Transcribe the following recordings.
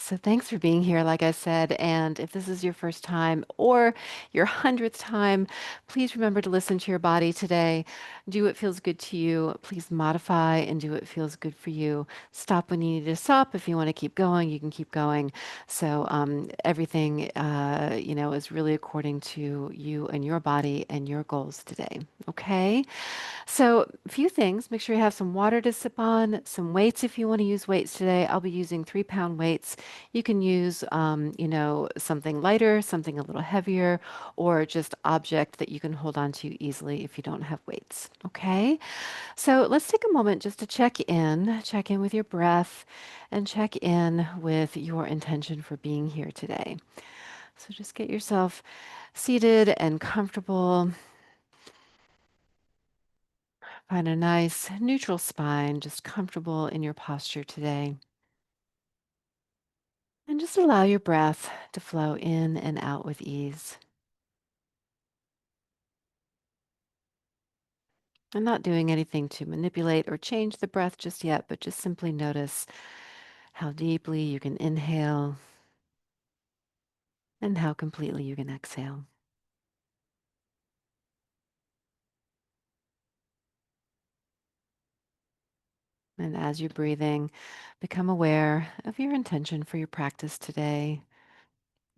So thanks for being here, like I said. And if this is your first time or your 100th time, please remember to listen to your body today. Do what feels good to you. Please modify and do what feels good for you. Stop when you need to stop. If you want to keep going, you can keep going. So everything, is really according to you and your body and your goals today. Okay. So, a few things. Make sure you have some water to sip on, some weights if you want to use weights today. I'll be using 3 pound weights. You can use, something lighter, something a little heavier, or just object that you can hold on to easily if you don't have weights. Okay. So, let's take a moment just to check in with your breath, and check in with your intention for being here today. So, just get yourself seated and comfortable. Find a nice neutral spine, just comfortable in your posture today. And just allow your breath to flow in and out with ease. I'm not doing anything to manipulate or change the breath just yet, but just simply notice how deeply you can inhale and how completely you can exhale. And as you're breathing, become aware of your intention for your practice today.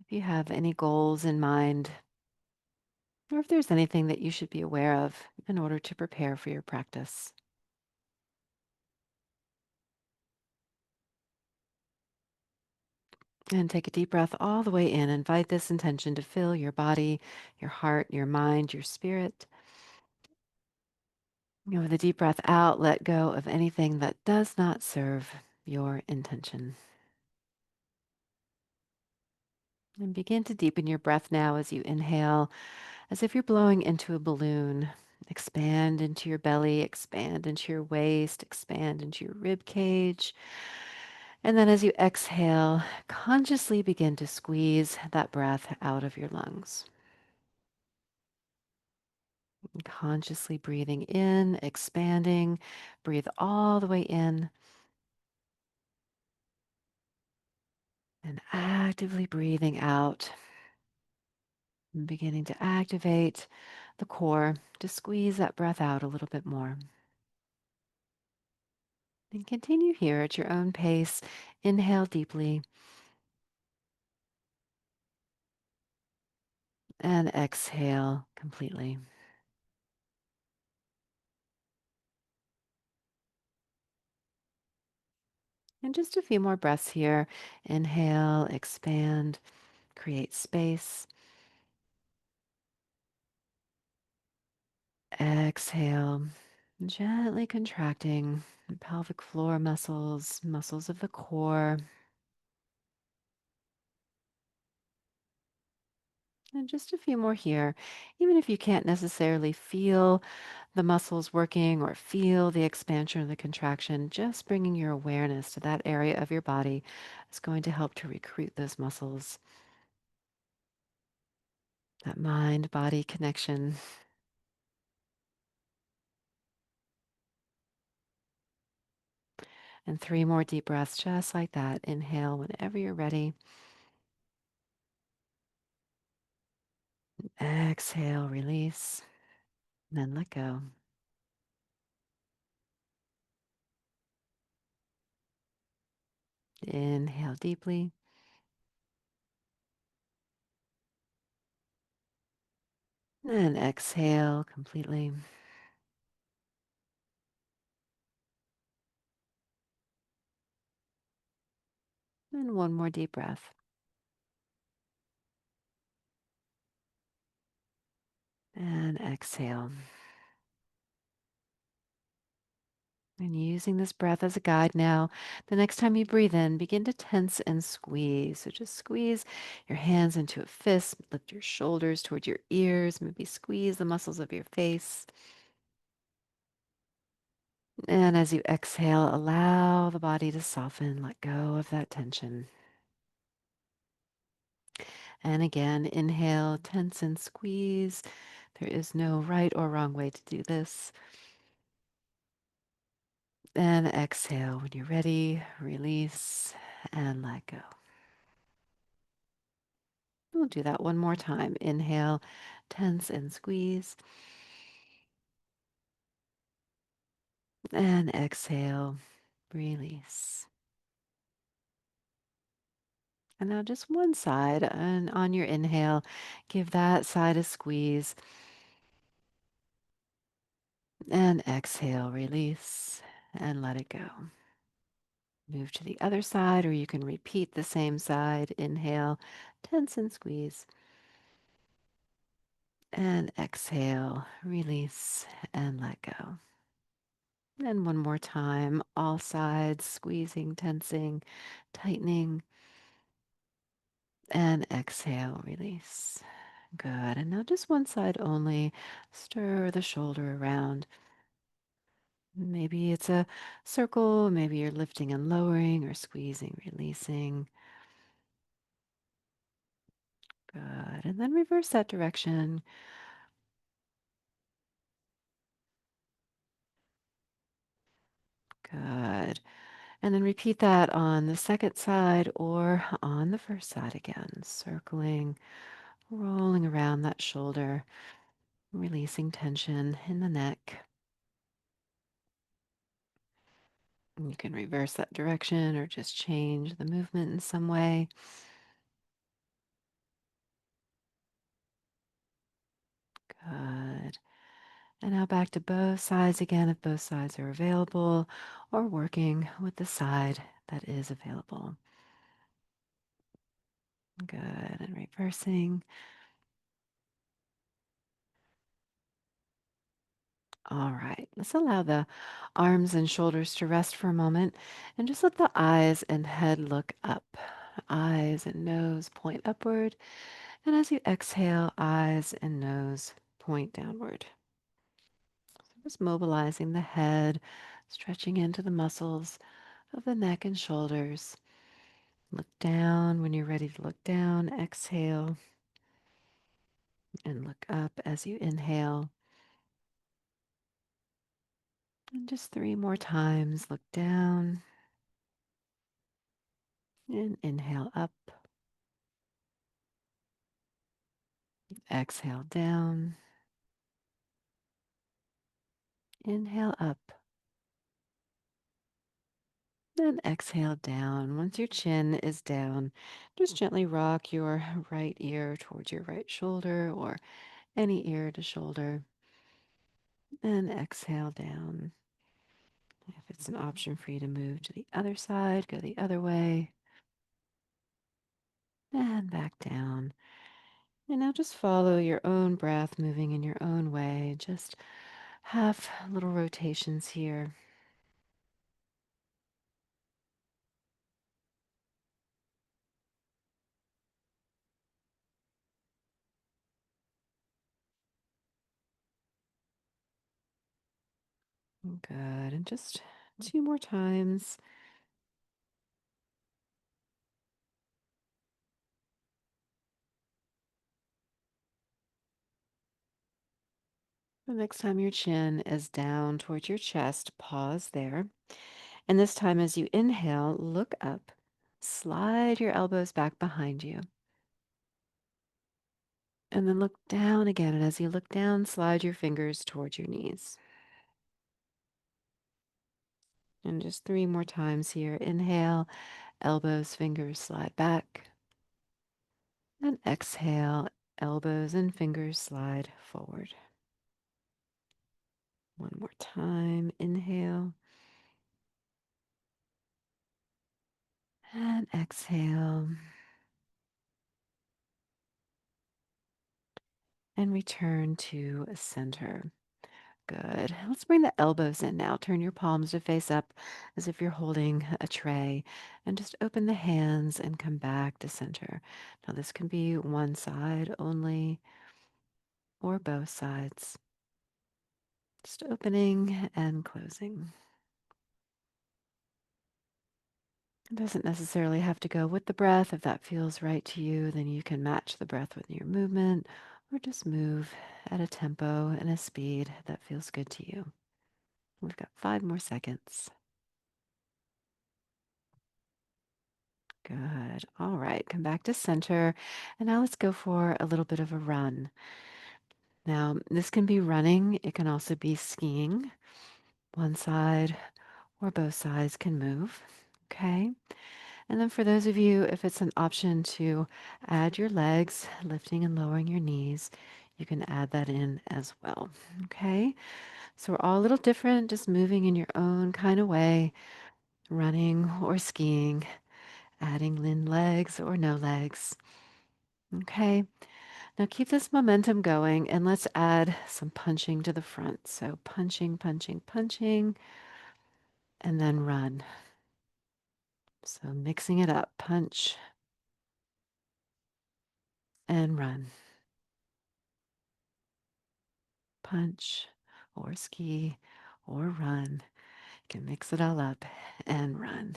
If you have any goals in mind, or if there's anything that you should be aware of in order to prepare for your practice. And take a deep breath all the way in. Invite this intention to fill your body, your heart, your mind, your spirit. With a deep breath out, let go of anything that does not serve your intention. And begin to deepen your breath now as you inhale, as if you're blowing into a balloon. Expand into your belly, expand into your waist, expand into your rib cage. And then as you exhale, consciously begin to squeeze that breath out of your lungs. Consciously breathing in, expanding, breathe all the way in, and actively breathing out, and beginning to activate the core to squeeze that breath out a little bit more. And continue here at your own pace. Inhale deeply and exhale completely. And just a few more breaths here. Inhale, expand, create space. Exhale, gently contracting the pelvic floor muscles, muscles of the core. And just a few more here. Even if you can't necessarily feel the muscles working or feel the expansion or the contraction, just bringing your awareness to that area of your body is going to help to recruit those muscles, that mind body connection. And 3 more deep breaths, just like that. Inhale whenever you're ready. Exhale, release, and then let go. Inhale deeply. And exhale completely. And 1 more deep breath. And exhale. And using this breath as a guide now, the next time you breathe in, begin to tense and squeeze. So just squeeze your hands into a fist, lift your shoulders toward your ears, maybe squeeze the muscles of your face. And as you exhale, allow the body to soften, let go of that tension. And again, inhale, tense and squeeze. There is no right or wrong way to do this. And exhale when you're ready, release and let go. We'll do that one more time. Inhale, tense and squeeze. And exhale, release. And now just one side. And on your inhale, give that side a squeeze. And exhale, release, and let it go. Move to the other side, or you can repeat the same side. Inhale, tense and squeeze. And exhale, release, and let go. And one more time, all sides, squeezing, tensing, tightening. And exhale, release. Good. And now just one side only. Stir the shoulder around. Maybe it's a circle, maybe you're lifting and lowering or squeezing, releasing. Good. And then reverse that direction. Good. And then repeat that on the second side or on the first side again. Circling, rolling around that shoulder, releasing tension in the neck. And you can reverse that direction or just change the movement in some way. Good. And now back to both sides again if both sides are available, or working with the side that is available. Good. And reversing. All right. Let's allow the arms and shoulders to rest for a moment and just let the eyes and head look up. Eyes and nose point upward. And as you exhale, eyes and nose point downward. Just mobilizing the head, stretching into the muscles of the neck and shoulders. Look down when you're ready to look down. Exhale and look up as you inhale. And just three more times. Look down and inhale up. Exhale down. Inhale up. Then exhale down. Once your chin is down, just gently rock your right ear towards your right shoulder or any ear to shoulder. And exhale down. If it's an option for you to move to the other side, go the other way. And back down. And now just follow your own breath moving in your own way. Just have little rotations here. Good. And just two more times. The next time your chin is down towards your chest, pause there. And this time, as you inhale, look up, slide your elbows back behind you, and then look down again. And as you look down, slide your fingers towards your knees. And just three more times here. Inhale, elbows, fingers slide back. And exhale, elbows and fingers slide forward. One more time. Inhale. And exhale. And return to center. Good. Let's bring the elbows in now. Turn your palms to face up as if you're holding a tray and just open the hands and come back to center. Now, this can be one side only or both sides. Just opening and closing. It doesn't necessarily have to go with the breath. If that feels right to you, then you can match the breath with your movement or just move at a tempo and a speed that feels good to you. We've got 5 more seconds. Good. All right, come back to center. And now let's go for a little bit of a run. Now, this can be running, it can also be skiing. One side or both sides can move. Okay. And then for those of you, if it's an option to add your legs, lifting and lowering your knees, you can add that in as well. Okay. So we're all a little different, just moving in your own kind of way, running or skiing, adding in legs or no legs. Okay. Now keep this momentum going and let's add some punching to the front. So punching, punching, punching, and then run. So mixing it up, punch and run, punch or ski or run. You can mix it all up and run.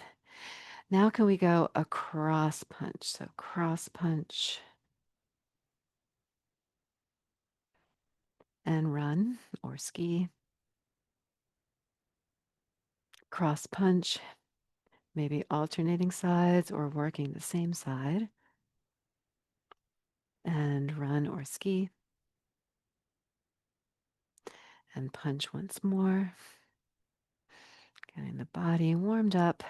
Now can we go a cross punch? So cross punch and run or ski. Cross punch, maybe alternating sides or working the same side. And run or ski. And punch once more. Getting the body warmed up,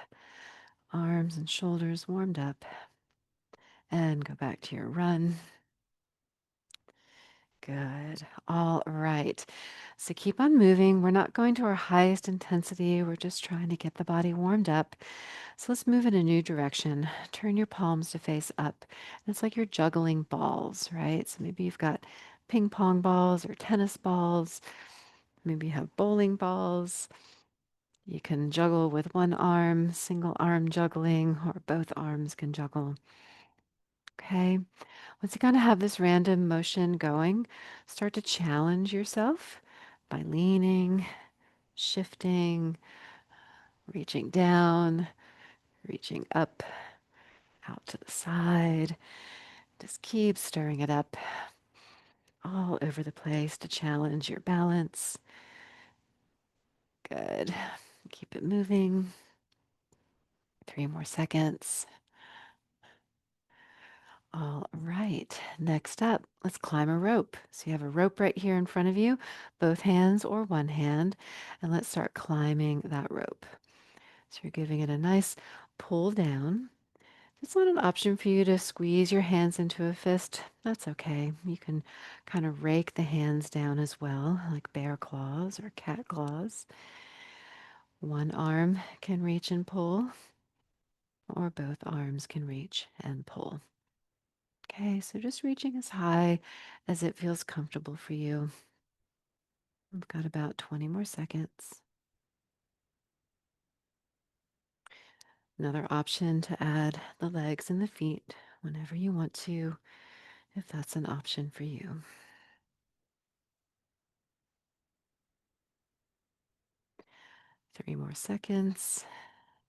arms and shoulders warmed up. And go back to your run. Good. All right. So keep on moving. We're not going to our highest intensity. We're just trying to get the body warmed up. So let's move in a new direction. Turn your palms to face up. And it's like you're juggling balls, right? So maybe you've got ping pong balls or tennis balls. Maybe you have bowling balls. You can juggle with one arm, single arm juggling, or both arms can juggle. Okay. Once you kind of have this random motion going, start to challenge yourself by leaning, shifting, reaching down, reaching up, out to the side. Just keep stirring it up all over the place to challenge your balance. Good. Keep it moving. 3 more seconds. All right, next up, let's climb a rope. So you have a rope right here in front of you, both hands or one hand, and let's start climbing that rope. So you're giving it a nice pull down. It's not an option for you to squeeze your hands into a fist. That's okay. You can kind of rake the hands down as well, like bear claws or cat claws. One arm can reach and pull, or both arms can reach and pull. Okay, so just reaching as high as it feels comfortable for you. We've got about 20 more seconds. Another option to add the legs and the feet whenever you want to, if that's an option for you. 3 more seconds.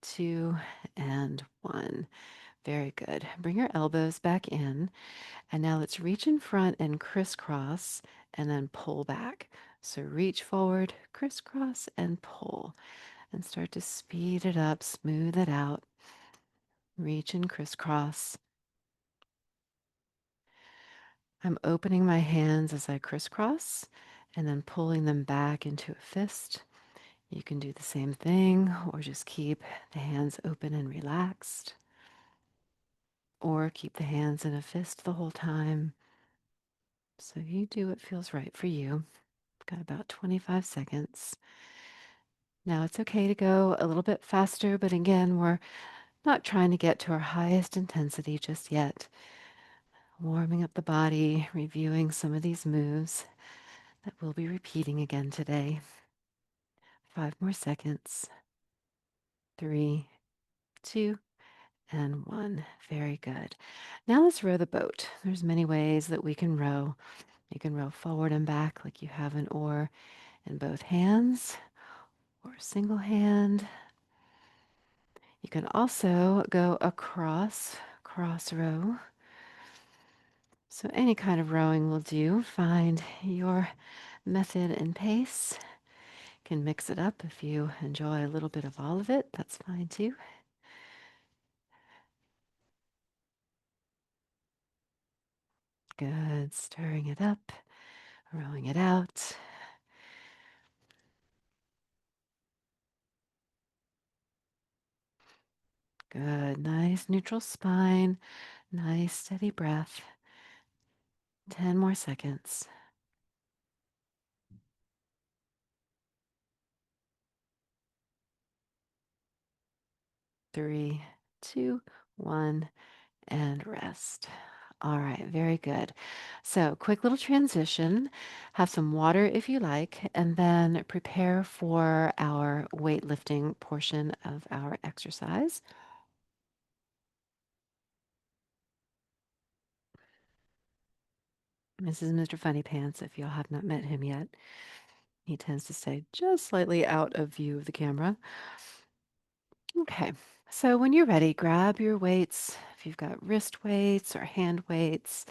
2 and 1. Very good. Bring your elbows back in. And now let's reach in front and crisscross and then pull back. So reach forward, crisscross, and pull. And start to speed it up, smooth it out. Reach and crisscross. I'm opening my hands as I crisscross and then pulling them back into a fist. You can do the same thing or just keep the hands open and relaxed. Or keep the hands in a fist the whole time. So you do what feels right for you. Got about 25 seconds. Now it's okay to go a little bit faster, but again, we're not trying to get to our highest intensity just yet. Warming up the body, reviewing some of these moves that we'll be repeating again today. 5 more seconds. 3, 2, and 1. Very good. Now let's row the boat. There's many ways that we can row. You can row forward and back like you have an oar in both hands or a single hand. You can also go across, cross row. So any kind of rowing will do. Find your method and pace. Can mix it up if you enjoy a little bit of all of it. That's fine too. Good. Stirring it up, rolling it out. Good. Nice neutral spine. Nice steady breath. 10 more seconds. 3, 2, 1, and rest. All right, very good. So, quick little transition. Have some water if you like, and then prepare for our weightlifting portion of our exercise. This is Mr. Funny Pants, if y'all have not met him yet. He tends to stay just slightly out of view of the camera. Okay, so when you're ready, grab your weights. If you've got wrist weights or hand weights,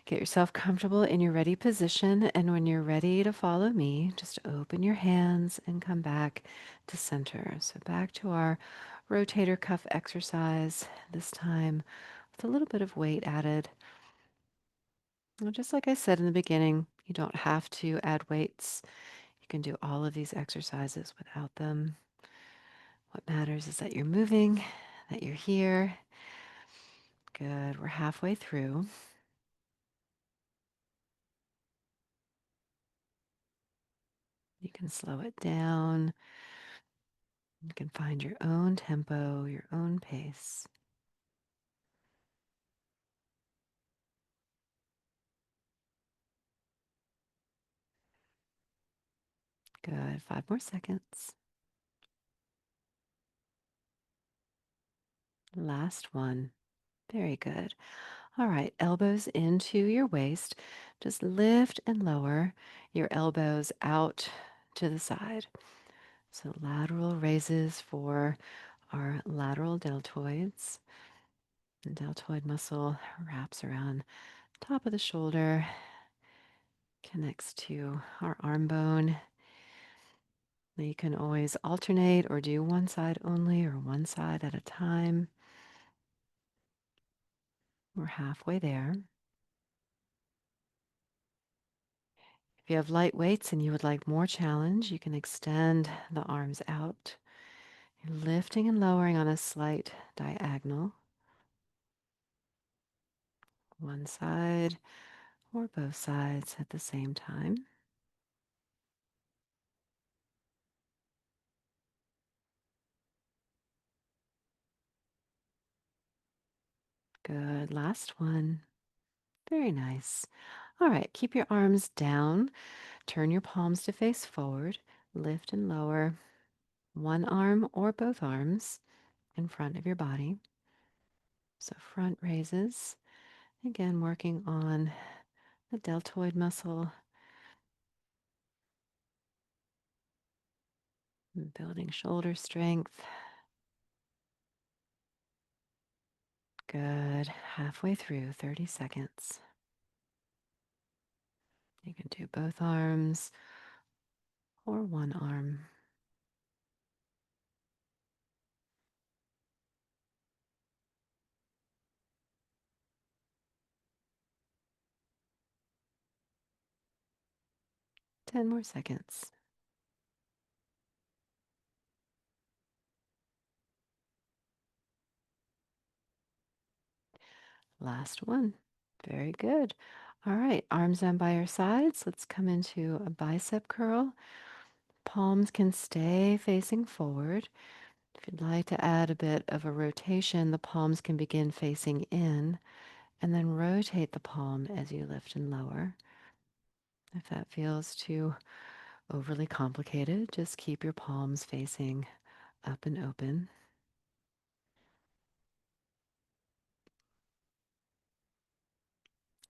get yourself comfortable in your ready position. And when you're ready to follow me, just open your hands and come back to center. So back to our rotator cuff exercise, this time with a little bit of weight added. Well, just like I said in the beginning, you don't have to add weights. You can do all of these exercises without them. What matters is that you're moving, that you're here. Good. We're halfway through. You can slow it down. You can find your own tempo, your own pace. Good. 5 more seconds. Last one. Very good. All right. Elbows into your waist. Just lift and lower your elbows out to the side. So lateral raises for our lateral deltoids. The deltoid muscle wraps around top of the shoulder, connects to our arm bone. Now you can always alternate or do one side only or one side at a time. We're halfway there. If you have light weights and you would like more challenge, you can extend the arms out. You're lifting and lowering on a slight diagonal, one side or both sides at the same time. Good. Last one. Very nice. All right, keep your arms down. Turn your palms to face forward. Lift and lower one arm or both arms in front of your body. So front raises. Again, working on the deltoid muscle, building shoulder strength. Good. Halfway through, 30 seconds. You can do both arms or one arm. 10 more seconds. Last one. Very good. All right, arms down by your sides. Let's come into a bicep curl. Palms can stay facing forward. If you'd like to add a bit of a rotation, the palms can begin facing in and then rotate the palm as you lift and lower. If that feels too overly complicated, just keep your palms facing up and open.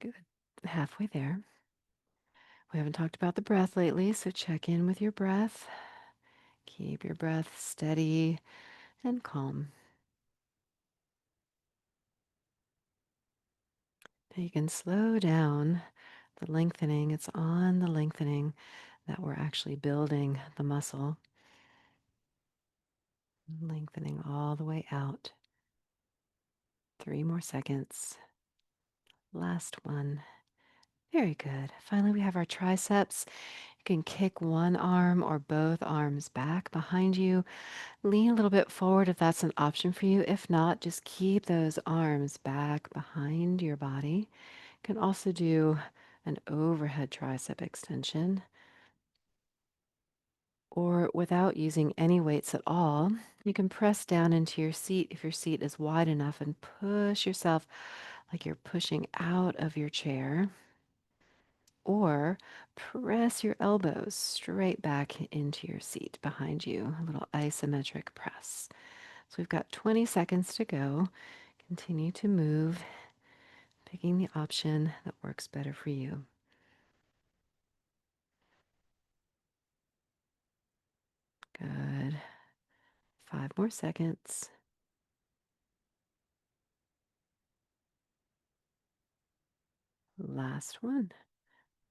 Good. Halfway there. We haven't talked about the breath lately, so check in with your breath. Keep your breath steady and calm. Now you can slow down the lengthening. It's on the lengthening that we're actually building the muscle. Lengthening all the way out. 3 more seconds. Last one. Very good. Finally, we have our triceps. You can kick one arm or both arms back behind you. Lean a little bit forward if that's an option for you. If not, just keep those arms back behind your body. You can also do an overhead tricep extension, or without using any weights at all, you can press down into your seat if your seat is wide enough and push yourself like you're pushing out of your chair. Or press your elbows straight back into your seat behind you, a little isometric press. So we've got 20 seconds to go. Continue to move, picking the option that works better for you. Good. 5 more seconds. Last one.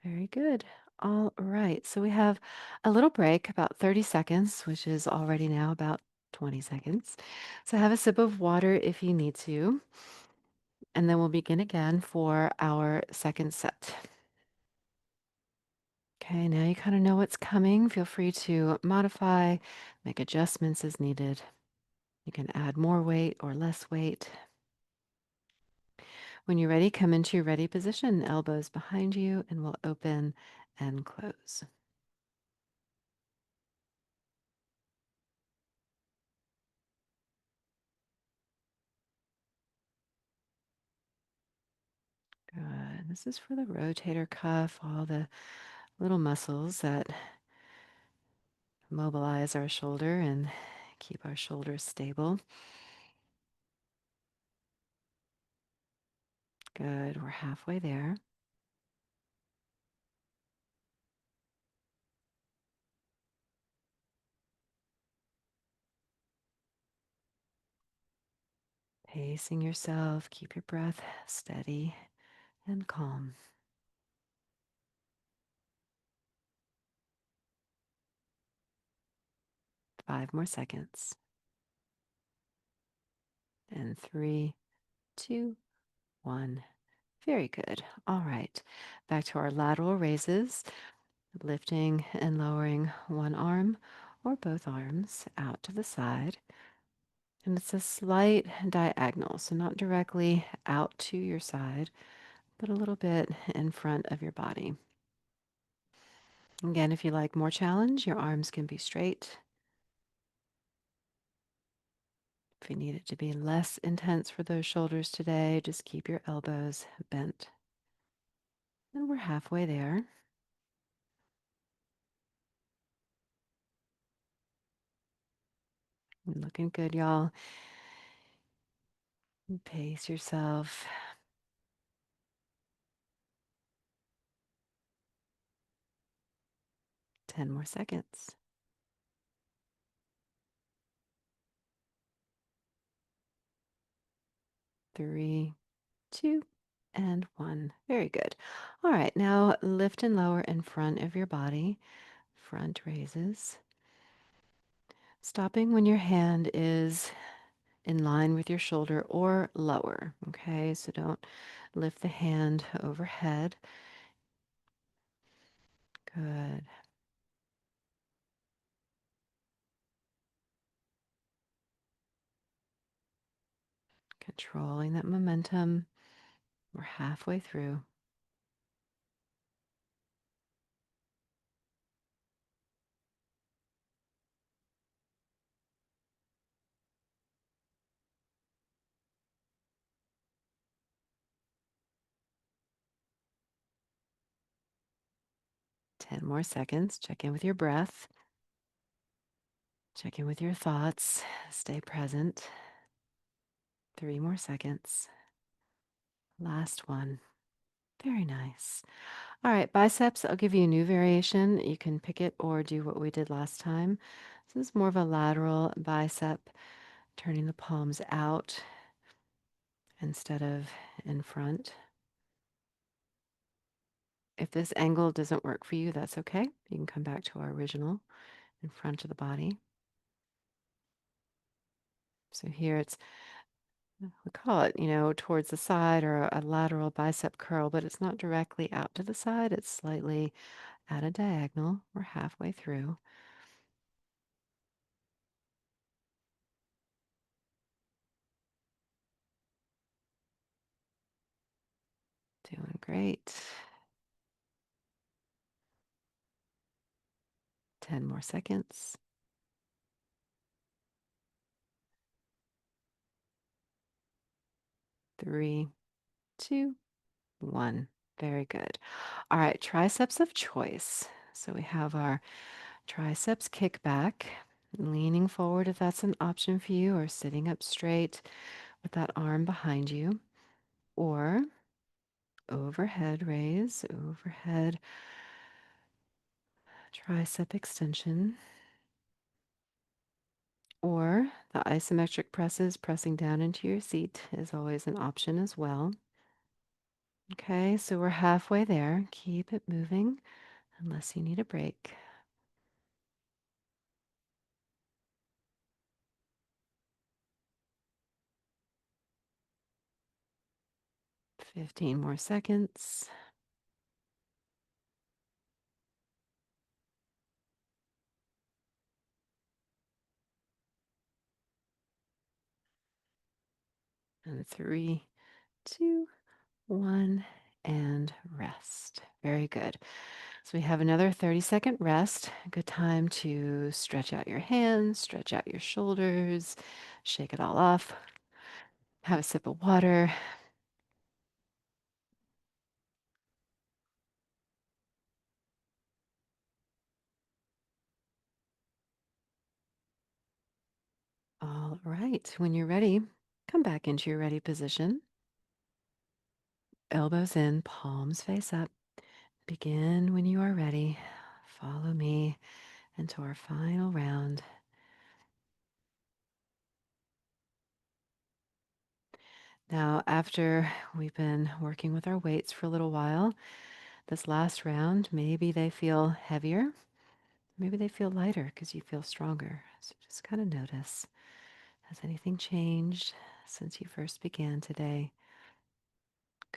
Very good. All right. So we have a little break, about 30 seconds, which is already now about 20 seconds. So have a sip of water if you need to. And then we'll begin again for our second set. Okay, now you kind of know what's coming. Feel free to modify, make adjustments as needed. You can add more weight or less weight. When you're ready, come into your ready position, elbows behind you, and we'll open and close. Good. This is for the rotator cuff, all the little muscles that mobilize our shoulder and keep our shoulders stable. Good. We're halfway there. Pacing yourself, keep your breath steady and calm. 5 more seconds. And 3, 2, 1. Very good. All right. Back to our lateral raises, lifting and lowering one arm or both arms out to the side. And it's a slight diagonal, so not directly out to your side, but a little bit in front of your body. Again, if you like more challenge, your arms can be straight. If you need it to be less intense for those shoulders today, just keep your elbows bent. And we're halfway there. Looking good, y'all. Pace yourself. 10 more seconds. 3, 2, and 1. Very good. All right, now lift and lower in front of your body. Front raises. Stopping when your hand is in line with your shoulder or lower. Okay, so don't lift the hand overhead. Good. Controlling that momentum. We're halfway through. 10 more seconds. Check in with your breath. Check in with your thoughts. Stay present. 3 more seconds. Last one. Very nice. All right, biceps, I'll give you a new variation. You can pick it or do what we did last time. This is more of a lateral bicep, turning the palms out instead of in front. If this angle doesn't work for you, that's okay. You can come back to our original in front of the body. So here it's We call it, towards the side or a lateral bicep curl, but it's not directly out to the side. It's slightly at a diagonal. We're halfway through. Doing great. 10 more seconds. 3, 2, 1. Very good. All right, triceps of choice. So we have our triceps kickback, leaning forward if that's an option for you, or sitting up straight with that arm behind you, or overhead raise, overhead tricep extension, or the isometric presses, pressing down into your seat is always an option as well. Okay, so we're halfway there. Keep it moving unless you need a break. 15 more seconds. And 3, 2, 1, and rest. Very good. So we have another 30-second rest. Good time to stretch out your hands, stretch out your shoulders, shake it all off. Have a sip of water. All right. When you're ready, come back into your ready position. Elbows in, palms face up. Begin when you are ready. Follow me into our final round. Now, after we've been working with our weights for a little while, this last round, maybe they feel heavier, maybe they feel lighter because you feel stronger. So just kind of notice, has anything changed since you first began today?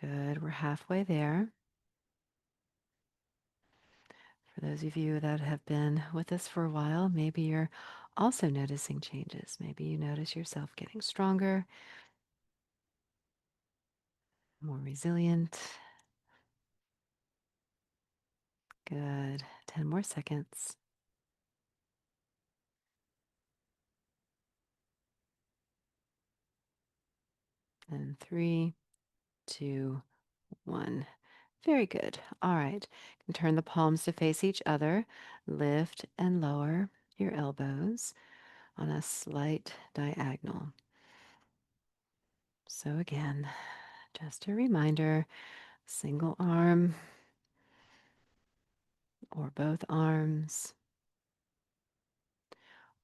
Good, we're halfway there. For those of you that have been with us for a while, maybe you're also noticing changes. Maybe you notice yourself getting stronger, more resilient. Good. 10 more seconds. And 3, 2, 1. Very good. All right. You can turn the palms to face each other. Lift and lower your elbows on a slight diagonal. So again, just a reminder, single arm or both arms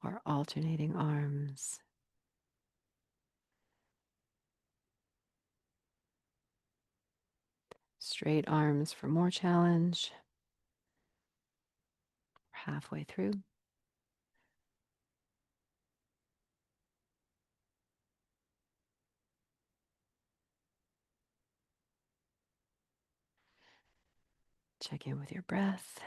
or alternating arms. Straight arms for more challenge. We're halfway through. Check in with your breath.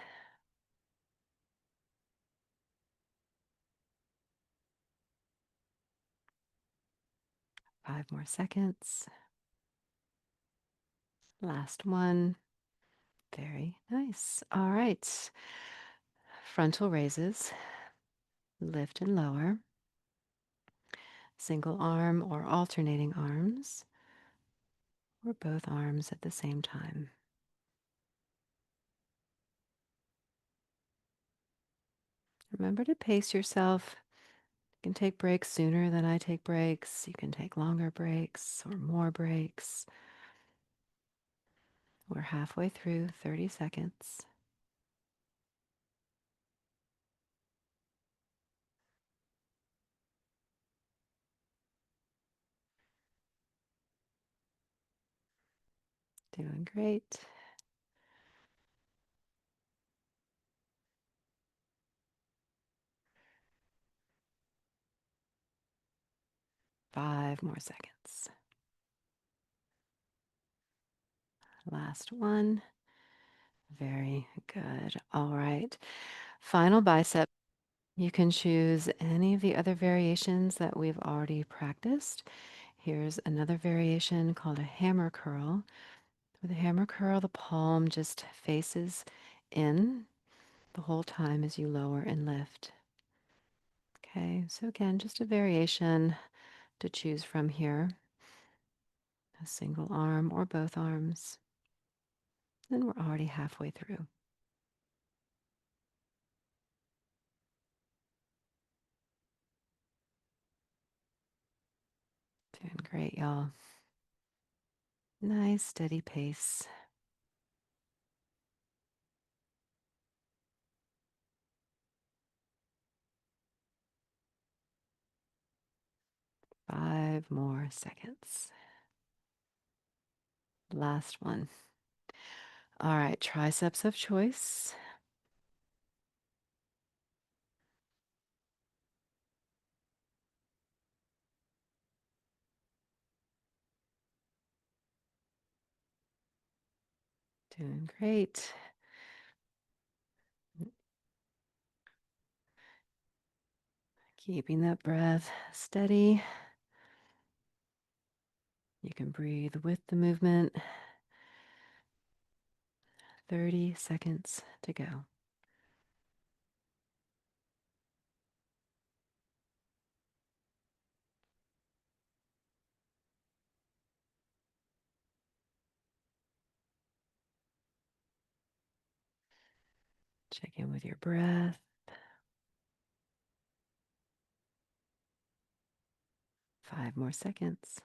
5 more seconds. Last one. Very nice. All right. Frontal raises. Lift and lower. Single arm or alternating arms, or both arms at the same time. Remember to pace yourself. You can take breaks sooner than I take breaks. You can take longer breaks or more breaks. We're halfway through, 30 seconds. Doing great. 5, 5 more seconds. Last one. Very good. All right. Final bicep. You can choose any of the other variations that we've already practiced. Here's another variation called a hammer curl. With a hammer curl, the palm just faces in the whole time as you lower and lift. Okay, so again, just a variation to choose from here. A single arm or both arms. Then we're already halfway through. Doing great, y'all. Nice, steady pace. 5 more seconds. Last one. All right, triceps of choice. Doing great. Keeping that breath steady. You can breathe with the movement. 30 seconds to go. Check in with your breath. 5 more seconds.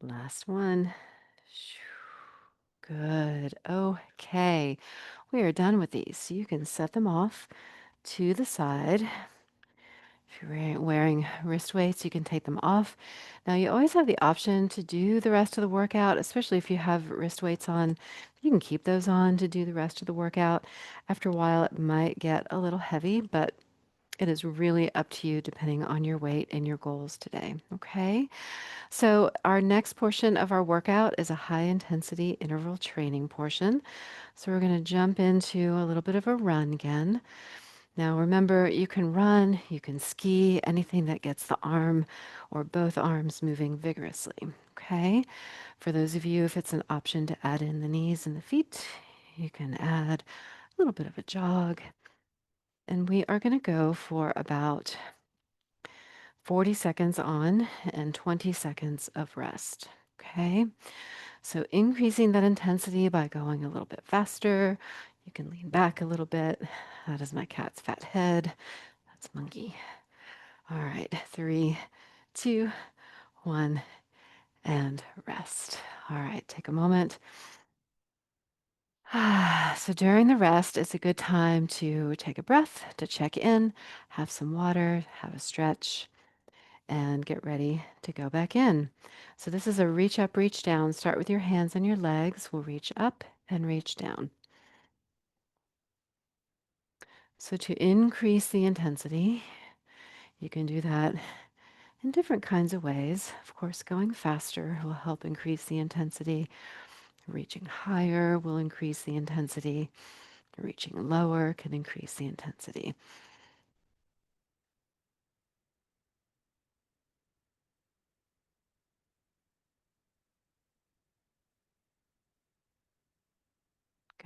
Last one. Good. Okay. We are done with these. So you can set them off to the side. If you're wearing wrist weights, you can take them off. Now, you always have the option to do the rest of the workout, especially if you have wrist weights on. You can keep those on to do the rest of the workout. After a while, it might get a little heavy, but it is really up to you depending on your weight and your goals today. Okay. So, our next portion of our workout is a high intensity interval training portion. So, we're going to jump into a little bit of a run again. Now, remember, you can run, you can ski, anything that gets the arm or both arms moving vigorously. Okay. For those of you, if it's an option to add in the knees and the feet, you can add a little bit of a jog. And we are going to go for about 40 seconds on and 20 seconds of rest. Okay. So increasing that intensity by going a little bit faster. You can lean back a little bit. That is my cat's fat head. That's Monkey. All right. 3, 2, 1, and rest. All right. Take a moment. So during the rest, it's a good time to take a breath, to check in, have some water, have a stretch, and get ready to go back in. So this is a reach up, reach down. Start with your hands and your legs. We'll reach up and reach down. So to increase the intensity, you can do that in different kinds of ways. Of course, going faster will help increase the intensity. Reaching higher will increase the intensity. Reaching lower can increase the intensity.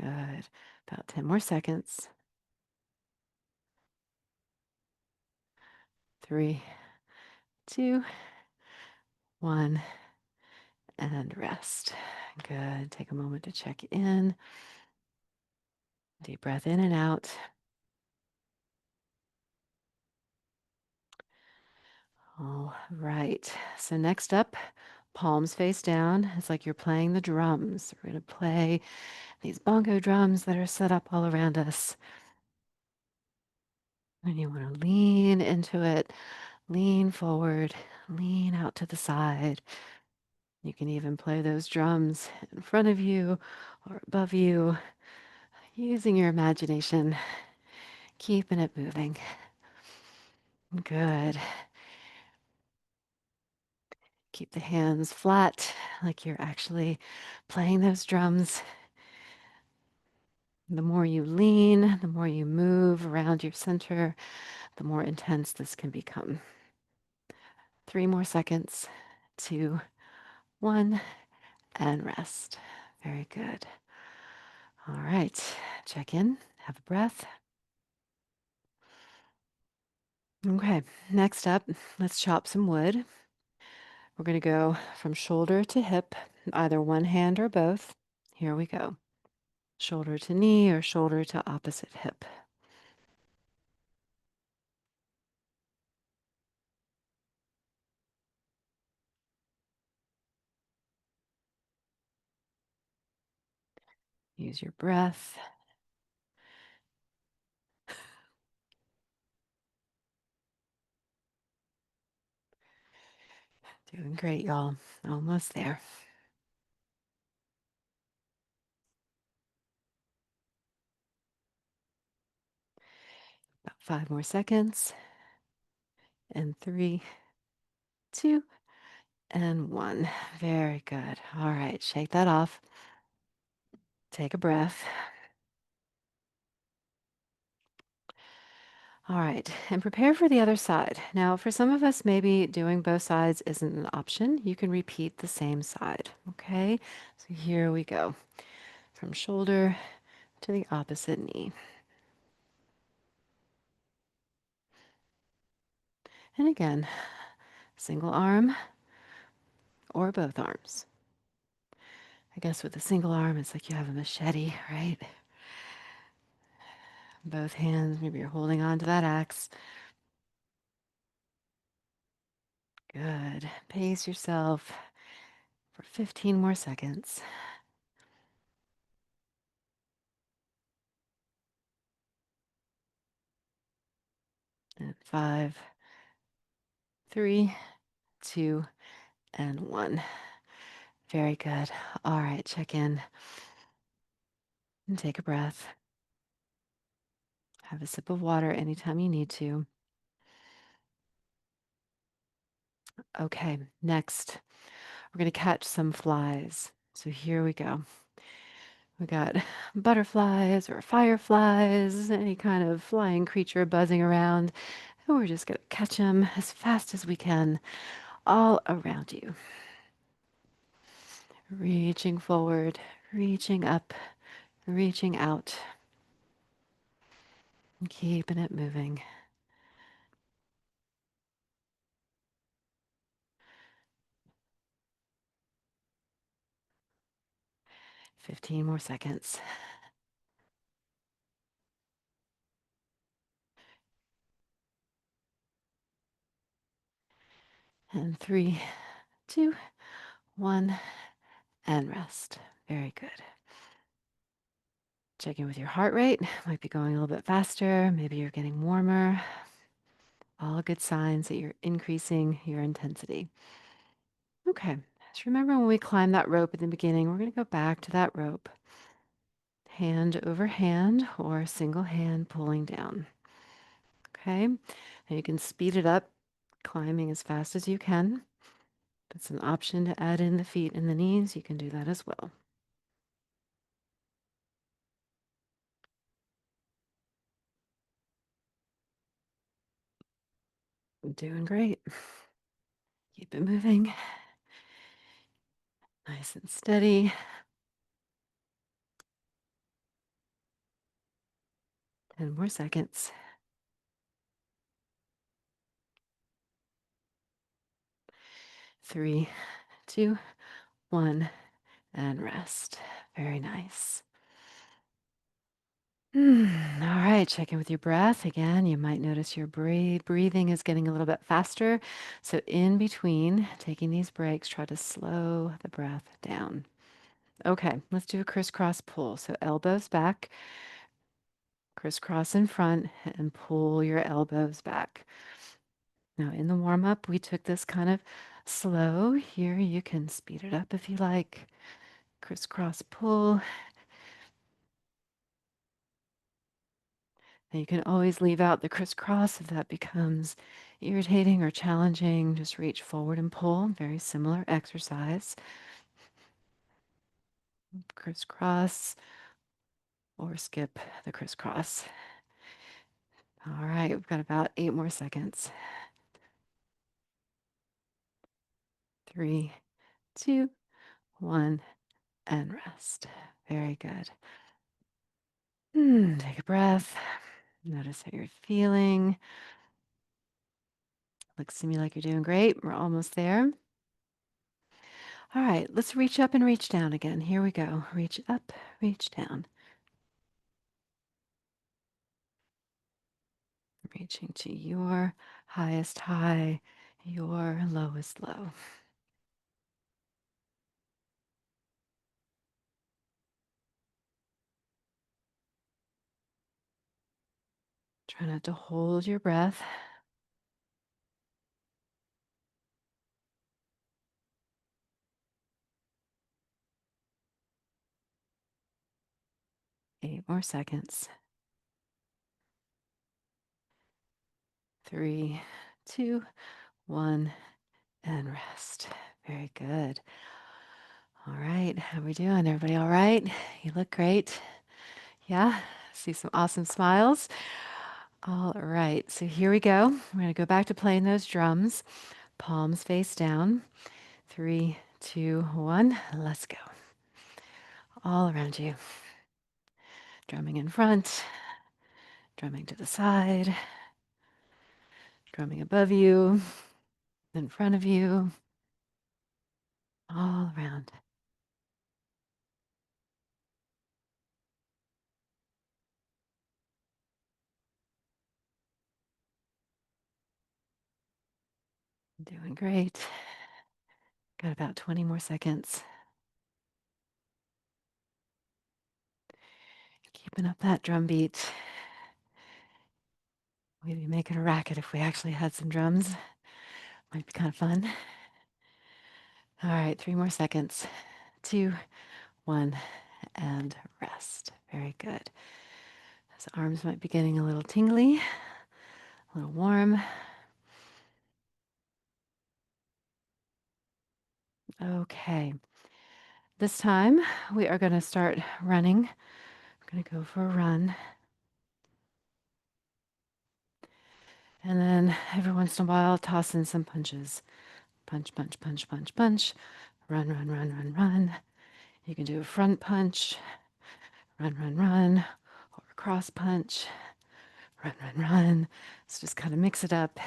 Good. About 10 more seconds. 3, 2, 1, and rest. Good. Take a moment to check in. Deep breath in and out. All right. So next up, palms face down. It's like you're playing the drums. We're going to play these bongo drums that are set up all around us. And you want to lean into it, lean forward, lean out to the side. You can even play those drums in front of you or above you, using your imagination, keeping it moving. Good. Keep the hands flat, like you're actually playing those drums. The more you lean, the more you move around your center, the more intense this can become. 3 more seconds. 2, 1, and rest. Very good. All right. Check in. Have a breath. Okay. Next up, let's chop some wood. We're going to go from shoulder to hip, either one hand or both. Here we go. Shoulder to knee or shoulder to opposite hip. Use your breath. Doing great, y'all. Almost there. About 5 more seconds. And 3, 2, and 1. Very good. All right. Shake that off. Take a breath. All right, and prepare for the other side. Now, for some of us, maybe doing both sides isn't an option. You can repeat the same side, okay? So here we go. From shoulder to the opposite knee. And again, single arm or both arms. I guess with a single arm, it's like you have a machete, right? Both hands, maybe you're holding on to that axe. Good. Pace yourself for 15 more seconds. And 5, 3, 2, and 1. Very good. All right, check in and take a breath. Have a sip of water anytime you need to. Okay, next, we're going to catch some flies. So here we go. We got butterflies or fireflies, any kind of flying creature buzzing around. And we're just going to catch them as fast as we can all around you. Reaching forward, reaching up, reaching out, and keeping it moving. 15 more seconds. And 3, 2, 1, and rest. Very good. Check in with your heart rate. Might be going a little bit faster. Maybe you're getting warmer. All good signs that you're increasing your intensity. Okay. So remember when we climbed that rope at the beginning, we're going to go back to that rope. Hand over hand or single hand pulling down. Okay. And you can speed it up, climbing as fast as you can. If it's an option to add in the feet and the knees, you can do that as well. Doing great. Keep it moving. Nice and steady. 10 more seconds. 3, 2, 1, and rest. Very nice. All right, check in with your breath. Again, you might notice your breathing is getting a little bit faster. So, in between taking these breaks, try to slow the breath down. Okay, let's do a crisscross pull. So, elbows back, crisscross in front, and pull your elbows back. Now, in the warm up, we took this kind of slow. Here, you can speed it up if you like. Crisscross pull. And you can always leave out the crisscross if that becomes irritating or challenging. Just reach forward and pull. Very similar exercise. Crisscross or skip the crisscross. All right, we've got about 8 more seconds. 3, 2, 1, and rest. Very good. Take a breath. Notice how you're feeling. Looks to me like you're doing great. We're almost there. All right, let's reach up and reach down again. Here we go. Reach up, reach down. Reaching to your highest high, your lowest low. Try not to hold your breath. 8 more seconds. 3, 2, 1, and rest. Very good. All right, how we doing? Everybody all right? You look great. Yeah, see some awesome smiles. All right, so here we go. We're going to go back to playing those drums. Palms face down. 3, 2, 1. Let's go. All around you. Drumming in front, drumming to the side, drumming above you, in front of you, all around. Doing great. Got about 20 more seconds. Keeping up that drum beat. We'd be making a racket if we actually had some drums. Might be kind of fun. All right, 3 more seconds. 2, 1, and rest. Very good. Those arms might be getting a little tingly, a little warm. Okay. This time we are going to start running. We're going to go for a run. And then every once in a while, toss in some punches. Punch, punch, punch, punch, punch. Run, run, run, run, run. You can do a front punch. Run, run, run. Or a cross punch. Run, run, run. So just kind of mix it up,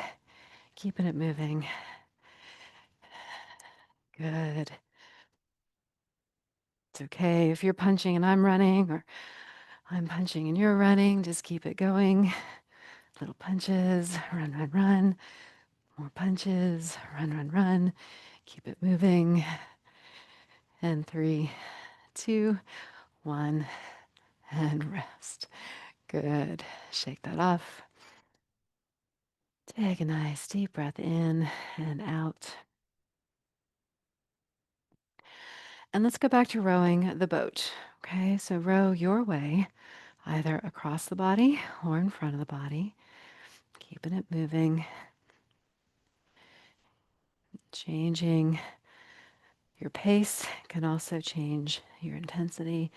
keeping it moving. Good. It's okay if you're punching and I'm running, or I'm punching and you're running. Just keep it going. Little punches. Run, run, run. More punches. Run, run, run. Keep it moving. And 3, 2, 1, and rest. Good. Shake that off. Take a nice deep breath in and out. And let's go back to rowing the boat. Okay, so row your way, either across the body or in front of the body, keeping it moving, changing your pace can also change your intensity.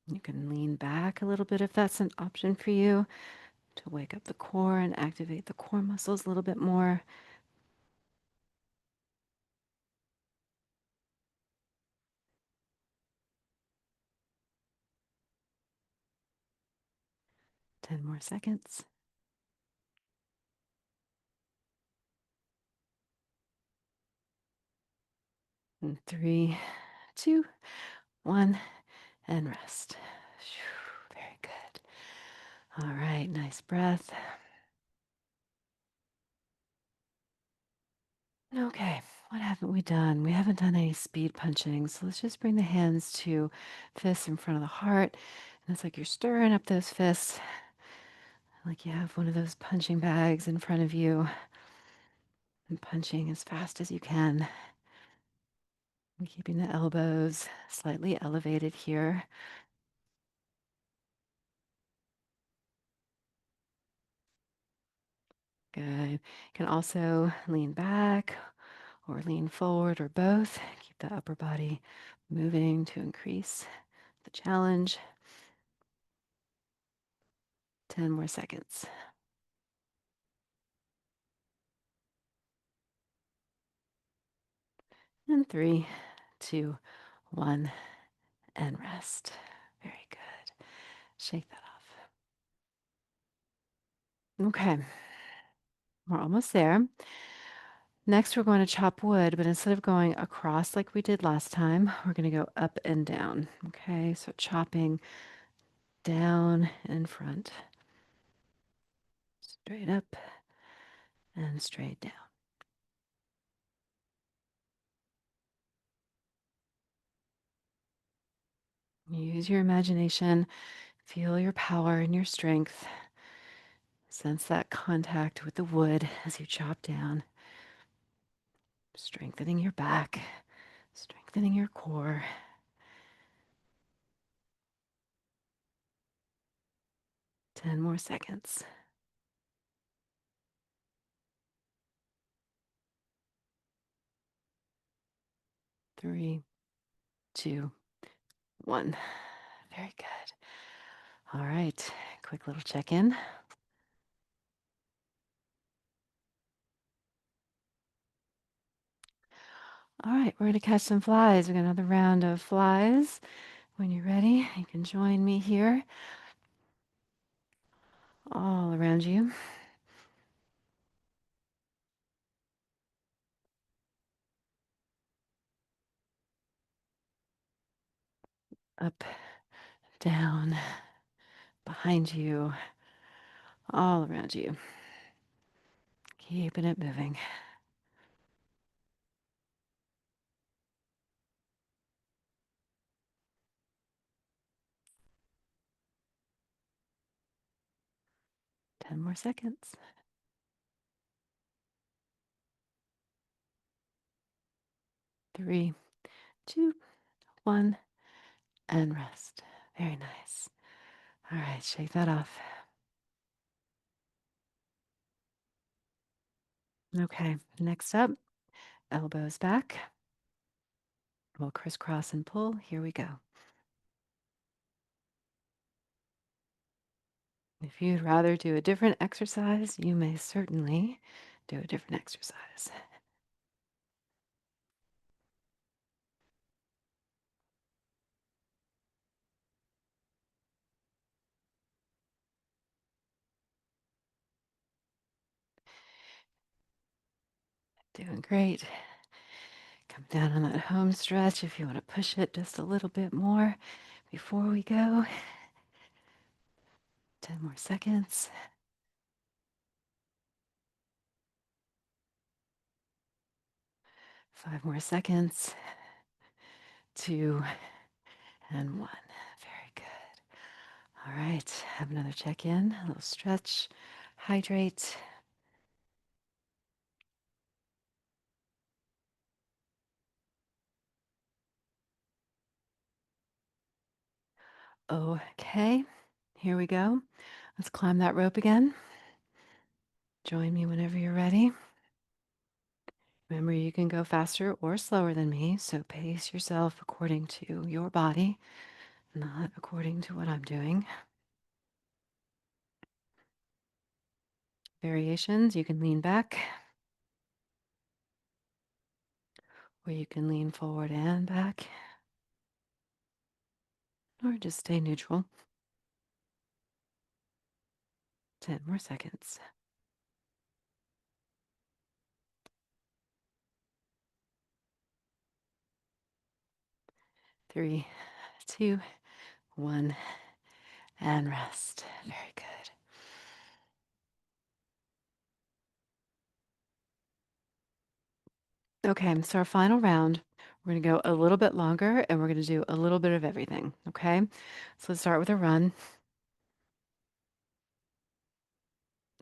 You can lean back a little bit if that's an option for you to wake up the core and activate the core muscles a little bit more. 10 more seconds. And 3, 2, 1, and rest. Very good. All right, nice breath. Okay, what haven't we done? We haven't done any speed punching. So let's just bring the hands to fists in front of the heart. And it's like you're stirring up those fists, like you have one of those punching bags in front of you and punching as fast as you can. And keeping the elbows slightly elevated here. Good. You can also lean back or lean forward or both. Keep the upper body moving to increase the challenge. 10 more seconds. And 3, 2, 1, and rest. Very good. Shake that off. Okay, we're almost there. Next, we're going to chop wood, but instead of going across like we did last time, we're going to go up and down. Okay, so chopping down and front, straight up and straight down. Use your imagination, feel your power and your strength. Sense that contact with the wood as you chop down, strengthening your back, strengthening your core. 10 more seconds. 3, 2, 1. Very good. All right, quick little check in. All right, we're going to catch some flies. We got another round of flies. When you're ready, you can join me here all around you. Up, down, behind you, all around you. Keeping it moving. Ten more seconds. 3, 2, 1, and rest. Very nice. All right, shake that off. Okay, next up, elbows back. We'll crisscross and pull. Here we go. If you'd rather do a different exercise, you may certainly do a different exercise. Doing great. Come down on that home stretch if you want to push it just a little bit more before we go. 10 more seconds. 5 more seconds. 2 and 1. Very good. All right, have another check in, a little stretch, hydrate. Okay, here we go. Let's climb that rope again. Join me whenever you're ready. Remember, you can go faster or slower than me, so pace yourself according to your body, not according to what I'm doing. Variations, you can lean back, or you can lean forward and back, or just stay neutral. 10 more seconds. 3, 2, 1, and rest. Very good. Okay, so our final round, we're going to go a little bit longer and we're going to do a little bit of everything. Okay, so let's start with a run.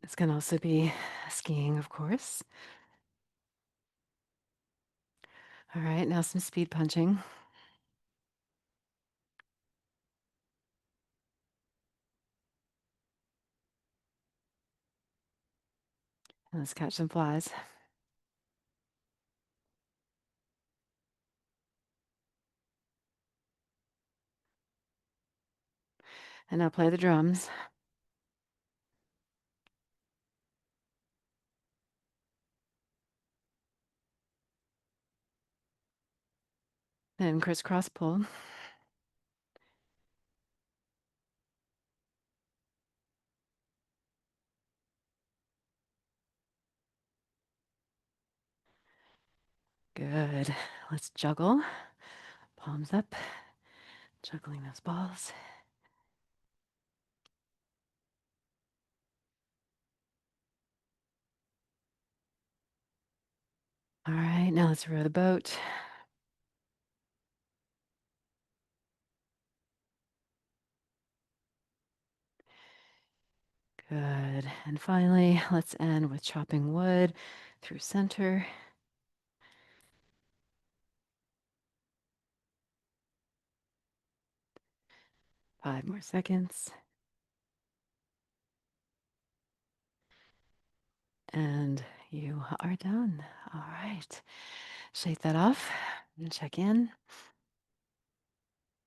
It's going to also be skiing, of course. All right, now some speed punching. Let's catch some flies. And now play the drums. And crisscross pull. Good. Let's juggle. Palms up. Juggling those balls. All right, now let's row the boat. Good. And finally, let's end with chopping wood through center. 5 more seconds. And you are done. All right. Shake that off and check in.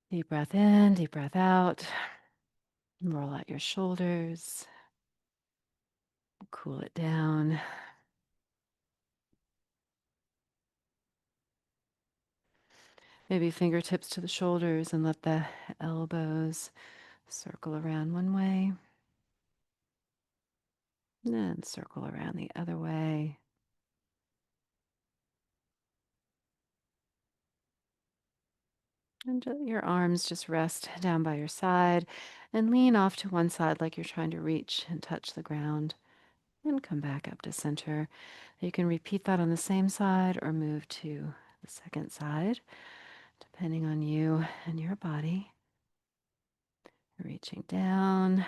Deep breath in, deep breath out. Roll out your shoulders. Cool it down. Maybe fingertips to the shoulders and let the elbows circle around one way. And then circle around the other way. And your arms just rest down by your side and lean off to one side like you're trying to reach and touch the ground. And come back up to center. You can repeat that on the same side or move to the second side, depending on you and your body. Reaching down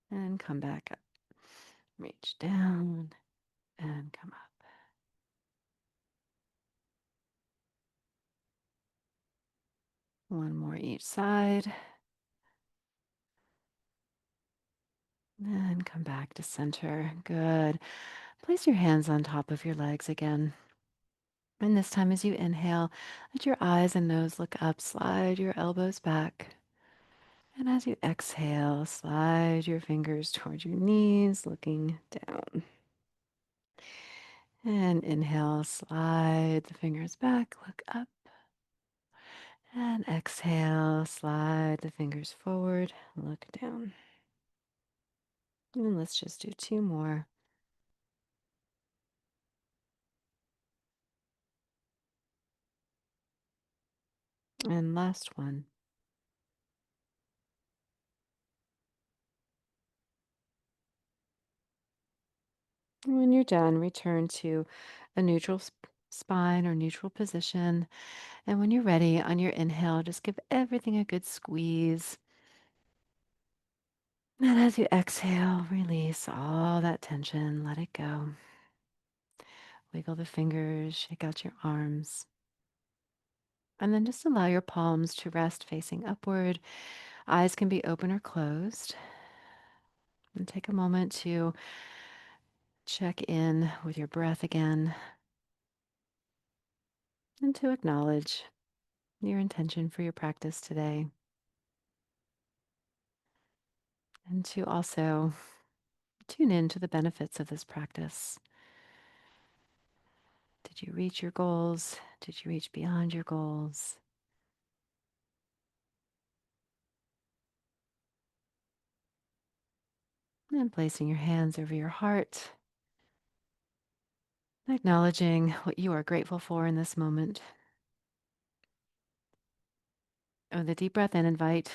and come back up. Reach down and come up. One more each side. And come back to center. Good. Place your hands on top of your legs again. And this time, as you inhale, let your eyes and nose look up. Slide your elbows back. And as you exhale, slide your fingers towards your knees, looking down. And inhale, slide the fingers back, look up. And exhale, slide the fingers forward, look down. And let's just do 2 more. And last one. When you're done, return to a neutral spine or neutral position. And when you're ready, on your inhale, just give everything a good squeeze. And as you exhale, release all that tension, let it go. Wiggle the fingers, shake out your arms. And then just allow your palms to rest facing upward. Eyes can be open or closed. And take a moment to check in with your breath again and to acknowledge your intention for your practice today. And to also tune in to the benefits of this practice. Did you reach your goals? Did you reach beyond your goals? And placing your hands over your heart, acknowledging what you are grateful for in this moment. With a deep breath in, invite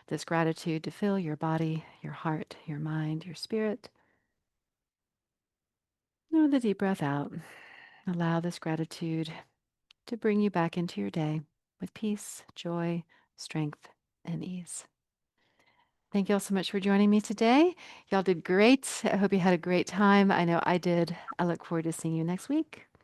this gratitude to fill your body, your heart, your mind, your spirit. And with a deep breath out, allow this gratitude to bring you back into your day with peace, joy, strength, and ease. Thank you all so much for joining me today. Y'all did great. I hope you had a great time. I know I did. I look forward to seeing you next week.